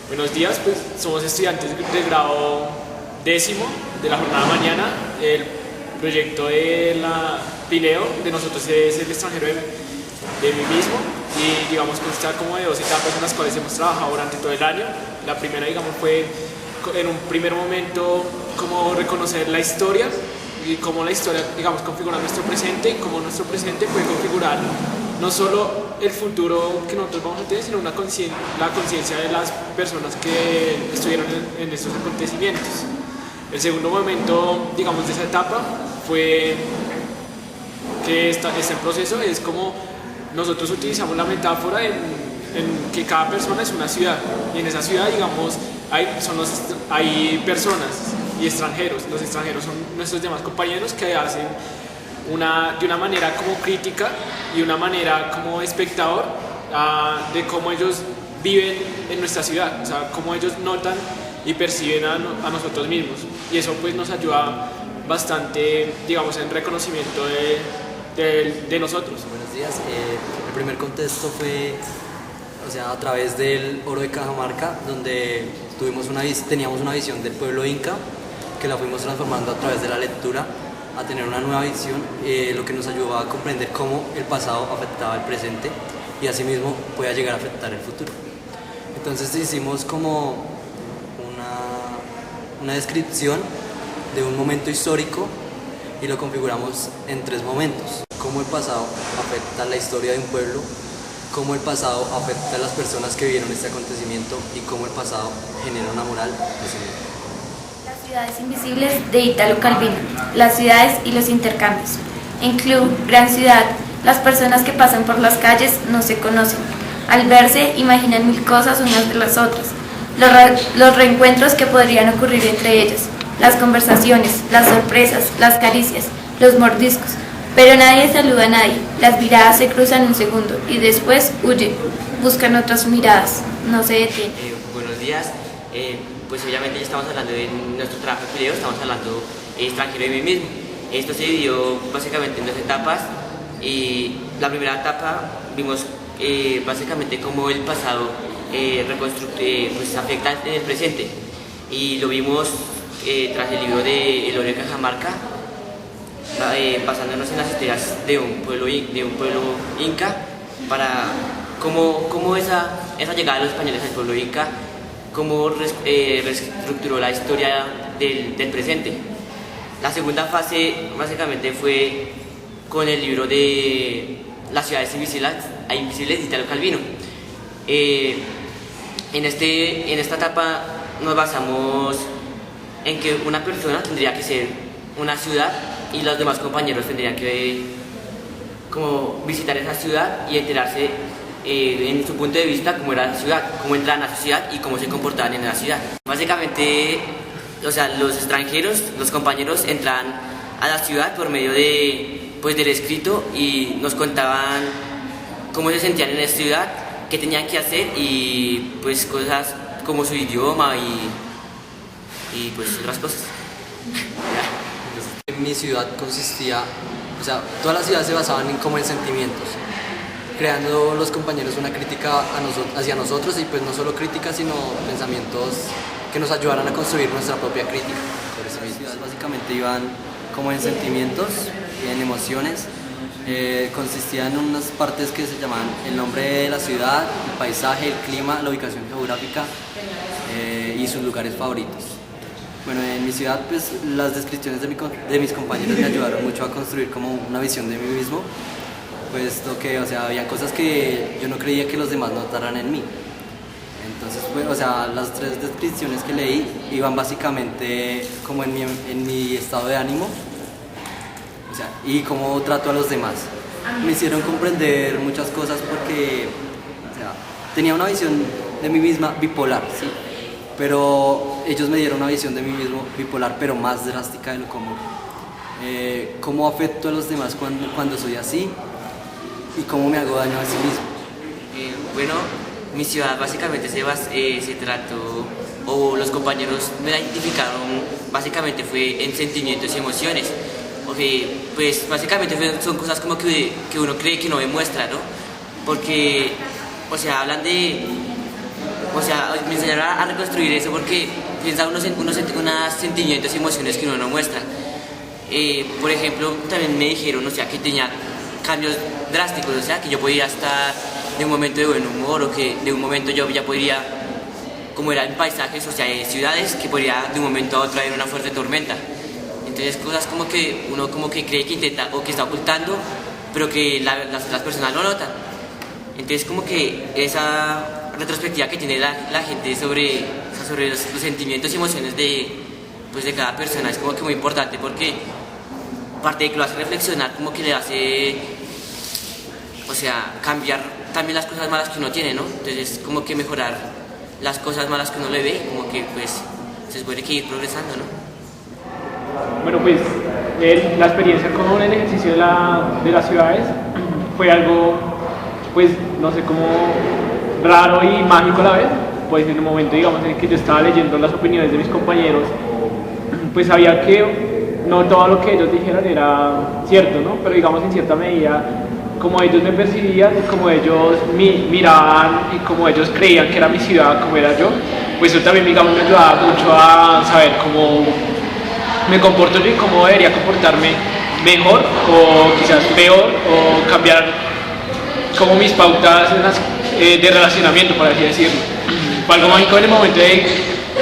Buenos días, pues somos estudiantes del grado décimo de la jornada de mañana. El proyecto de la Pineo de nosotros es el extranjero de mí mismo y digamos consta como de dos etapas en las cuales hemos trabajado durante todo el año. La primera fue en un primer momento como reconocer la historia y cómo la historia configura nuestro presente y cómo nuestro presente puede configurar no solo el futuro que nosotros vamos a tener, sino la conciencia de las personas que estuvieron en estos acontecimientos. El segundo momento, de esa etapa fue que este proceso es como nosotros utilizamos la metáfora en que cada persona es una ciudad y en esa ciudad, hay personas y extranjeros. Los extranjeros son nuestros demás compañeros que hacen de una manera como crítica y una manera como espectador de cómo ellos viven en nuestra ciudad, o sea, cómo ellos notan y perciben a nosotros mismos, y eso pues nos ayuda bastante, en reconocimiento de nosotros. Buenos días, el primer contexto fue, a través del Oro de Cajamarca, donde teníamos una visión del pueblo inca, que la fuimos transformando a través de la lectura a tener una nueva visión, lo que nos ayudaba a comprender cómo el pasado afectaba el presente y asimismo podía llegar a afectar el futuro. Entonces hicimos como una descripción de un momento histórico y lo configuramos en tres momentos: cómo el pasado afecta la historia de un pueblo, cómo el pasado afecta a las personas que vivieron este acontecimiento y cómo el pasado genera una moral de ese mismo. Las ciudades invisibles de Italo Calvino, las ciudades y los intercambios. En Club, Gran Ciudad, las personas que pasan por las calles no se conocen. Al verse, imaginan mil cosas unas de las otras. Los reencuentros que podrían ocurrir entre ellas, las conversaciones, las sorpresas, las caricias, los mordiscos. Pero nadie saluda a nadie, las miradas se cruzan un segundo y después huyen, buscan otras miradas, no se detienen. Buenos días. Pues obviamente ya estamos hablando de nuestro trabajo de video, estamos hablando extranjero de mí mismo. Esto se dividió básicamente en dos etapas, y la primera etapa vimos básicamente cómo el pasado pues afecta en el presente, y lo vimos tras el libro de El Oro de Cajamarca, basándonos en las historias de un pueblo inca, para cómo esa llegada de los españoles al pueblo inca, cómo reestructuró la historia del presente. La segunda fase básicamente fue con el libro de Las ciudades invisibles de Italo Calvino. En esta etapa nos basamos en que una persona tendría que ser una ciudad y los demás compañeros tendrían que como visitar esa ciudad y enterarse en su punto de vista cómo era la ciudad, cómo entraban a la ciudad y cómo se comportaban en la ciudad. Básicamente, los extranjeros, los compañeros, entraban a la ciudad por medio del escrito y nos contaban cómo se sentían en la ciudad, qué tenían que hacer y pues cosas como su idioma y pues otras cosas. En mi ciudad consistía, todas las ciudades se basaban en sentimientos, creando los compañeros una crítica hacia nosotros, y pues no solo crítica, sino pensamientos que nos ayudaran a construir nuestra propia crítica. Por eso mis ciudades básicamente iban como en sentimientos y en emociones. Consistían en unas partes que se llamaban el nombre de la ciudad, el paisaje, el clima, la ubicación geográfica y sus lugares favoritos. Bueno, en mi ciudad pues las descripciones de mis compañeros me ayudaron mucho a construir como una visión de mí mismo, puesto que había cosas que yo no creía que los demás notaran en mí. Entonces pues, las tres descripciones que leí iban básicamente como en mi estado de ánimo, y cómo trato a los demás. Me hicieron comprender muchas cosas porque tenía una visión de mí misma bipolar, ¿sí? Pero ellos me dieron una visión de mí mismo bipolar, pero más drástica de lo común. Cómo afecto a los demás cuando soy así y cómo me hago daño a sí mismo. Bueno, mi ciudad básicamente se trató, o los compañeros me la identificaron, básicamente fue en sentimientos y emociones. Pues básicamente son cosas como que uno cree que no demuestra, ¿no? Porque, hablan de o sea, me enseñaron a reconstruir eso porque piensa unos sentimientos y emociones que uno no muestra. Por ejemplo, también me dijeron, o sea, que tenía cambios drásticos, o sea, que yo podía estar de un momento de buen humor o que de un momento yo ya podría, como eran paisajes, o sea, ciudades, que podría de un momento a otro haber una fuerte tormenta. Entonces, cosas como que uno como que cree que intenta o que está ocultando, pero que las otras personas no notan. Entonces, como que esa retrospectiva que tiene la gente sobre los sentimientos y emociones de cada persona es como que muy importante, porque aparte de que lo hace reflexionar, como que le hace, o sea, cambiar también las cosas malas que uno tiene, ¿no? Entonces, como que mejorar las cosas malas que uno le ve, como que pues se supone que ir progresando, ¿no? Bueno, pues la experiencia con el ejercicio de las ciudades fue algo, pues, no sé, como raro y mágico a la vez. Pues en el momento, digamos, en el que yo estaba leyendo las opiniones de mis compañeros, pues sabía que no todo lo que ellos dijeran era cierto, ¿no? Pero digamos, en cierta medida, como ellos me percibían, como ellos miraban y como ellos creían que era mi ciudad, como era yo, pues eso también, digamos, me ayudaba mucho a saber cómo me comporto yo y cómo debería comportarme mejor o quizás peor, o cambiar como mis pautas de relacionamiento, por así decirlo. Fue algo mágico en el momento de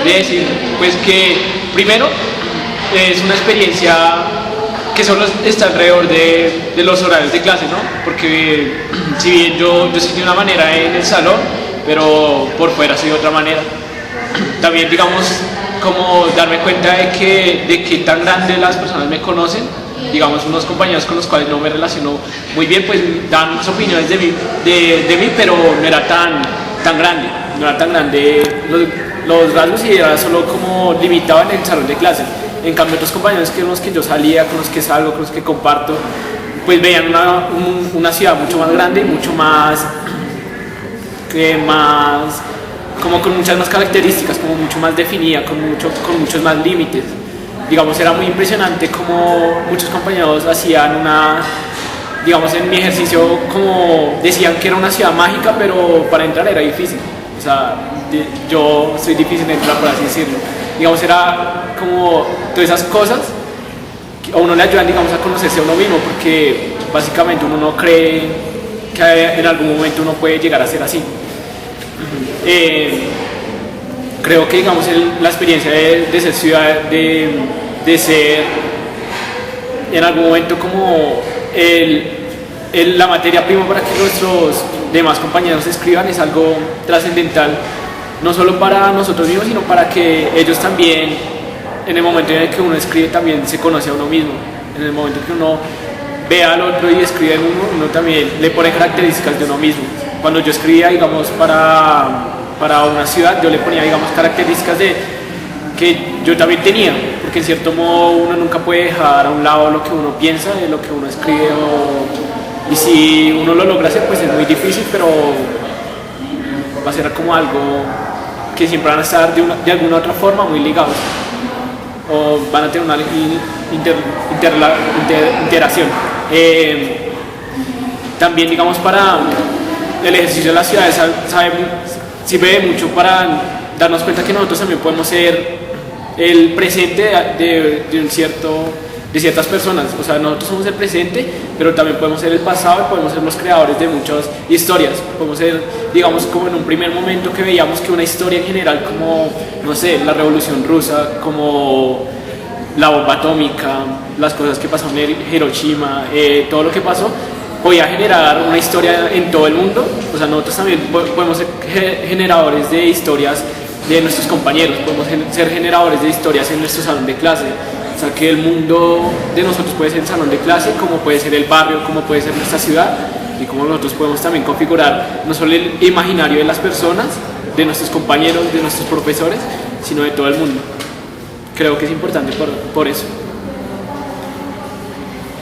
decir, pues, que primero es una experiencia que solo está alrededor de los horarios de clase, ¿no? Porque si bien yo soy de una manera en el salón, pero por fuera soy de otra manera. También, digamos, como darme cuenta de que tan grande las personas me conocen. Digamos, unos compañeros con los cuales no me relaciono muy bien, pues dan unas opiniones de mí, pero no era tan grande, no era tan grande los rasgos, y era solo como limitado en el salón de clases. En cambio, otros compañeros con los que yo salía, con los que salgo, con los que comparto, pues veían una ciudad mucho más grande y mucho más, como con muchas más características, como mucho más definida, con muchos más límites. Digamos, era muy impresionante como muchos compañeros hacían digamos, en mi ejercicio, como decían que era una ciudad mágica, pero para entrar era difícil. O sea, yo soy difícil de entrar, por así decirlo. Digamos, era como todas esas cosas que a uno le ayudan, digamos, a conocerse a uno mismo, porque básicamente uno no cree que en algún momento uno puede llegar a ser así. Creo que, digamos, la experiencia de ser ciudad, de ser en algún momento como la materia prima para que nuestros demás compañeros escriban, es algo trascendental, no solo para nosotros mismos, sino para que ellos también, en el momento en el que uno escribe, también se conoce a uno mismo. En el momento en que uno ve al otro y escribe en uno también le pone características de uno mismo. Cuando yo escribía, digamos, para una ciudad, yo le ponía, digamos, características que yo también tenía, porque en cierto modo uno nunca puede dejar a un lado lo que uno piensa, de lo que uno escribe, y si uno lo logra hacer, pues es muy difícil, pero va a ser como algo que siempre van a estar de alguna otra forma muy ligados, o van a tener una interacción. También, digamos, para el ejercicio de las ciudades sirve mucho para darnos cuenta que nosotros también podemos ser el presente de ciertas personas. O sea, nosotros somos el presente, pero también podemos ser el pasado y podemos ser los creadores de muchas historias. Podemos ser, digamos, como en un primer momento que veíamos que una historia en general, como, no sé, la Revolución Rusa, como la bomba atómica, las cosas que pasaron en Hiroshima, todo lo que pasó, podía generar una historia en todo el mundo. O sea, nosotros también podemos ser generadores de historias de nuestros compañeros, podemos ser generadores de historias en nuestro salón de clase. O sea, que el mundo de nosotros puede ser el salón de clase, como puede ser el barrio, como puede ser nuestra ciudad, y como nosotros podemos también configurar no solo el imaginario de las personas, de nuestros compañeros, de nuestros profesores, sino de todo el mundo. Creo que es importante por eso.